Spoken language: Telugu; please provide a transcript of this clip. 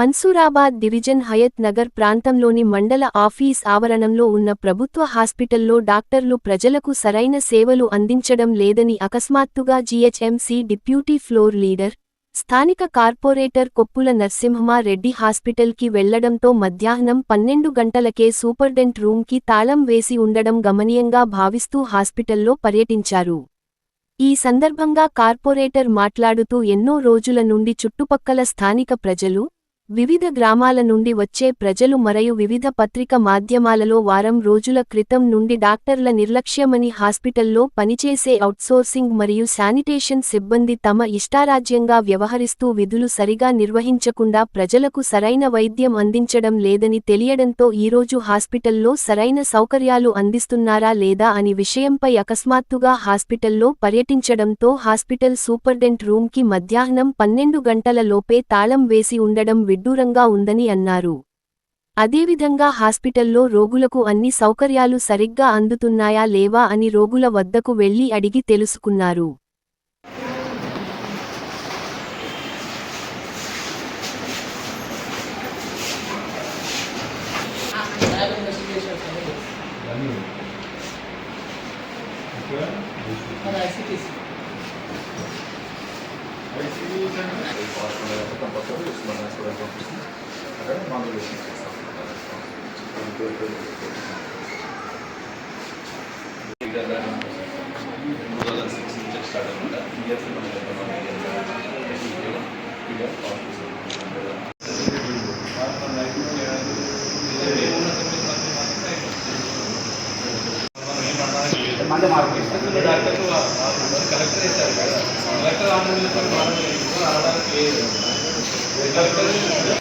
మన్సూరాబాద్ డివిజన్ హయత్ నగర్ ప్రాంతంలోని మండల ఆఫీస్ ఆవరణంలో ఉన్న ప్రభుత్వ హాస్పిటల్లో డాక్టర్లు ప్రజలకు సరైన సేవలు అందించడం లేదని అకస్మాత్తుగా జీహెచ్ఎంసీ డిప్యూటీ ఫ్లోర్ లీడర్, స్థానిక కార్పొరేటర్ కొప్పుల నరసింహారెడ్డి హాస్పిటల్కి వెళ్లడంతో మధ్యాహ్నం 12 గంటలకే సూపర్డెంట్ రూమ్కి తాళం వేసి ఉండడం గమనీయంగా భావిస్తూ హాస్పిటల్లో పర్యటించారు. ఈ సందర్భంగా కార్పొరేటర్ మాట్లాడుతూ ఎన్నో రోజుల నుండి చుట్టుపక్కల స్థానిక ప్రజలు, వివిధ గ్రామాల నుండి వచ్చే ప్రజలు మరియు వివిధ పత్రిక మాధ్యమాలలో వారం రోజుల క్రితం నుండి డాక్టర్ల నిర్లక్ష్యమని, హాస్పిటల్లో పనిచేసే ఔట్సోర్సింగ్ మరియు శానిటేషన్ సిబ్బంది తమ ఇష్టారాజ్యంగా వ్యవహరిస్తూ విధులు సరిగా నిర్వహించకుండా ప్రజలకు సరైన వైద్యం అందించడం లేదని తెలియడంతో ఈరోజు హాస్పిటల్లో సరైన సౌకర్యాలు అందిస్తున్నారా లేదా అని విషయంపై అకస్మాత్తుగా హాస్పిటల్లో పర్యటించడంతో హాస్పిటల్ సూపర్డెంట్ రూమ్కి మధ్యాహ్నం 12 గంటల లోపే తాళం వేసి ఉండడం విడ్డూరంగా ఉందని అన్నారు. అదేవిధంగా హాస్పిటల్లో రోగులకు అన్ని సౌకర్యాలు సరిగ్గా అందుతున్నాయా లేవా అని రోగుల వద్దకు వెళ్లి అడిగి తెలుసుకున్నారు. కలెక్టర్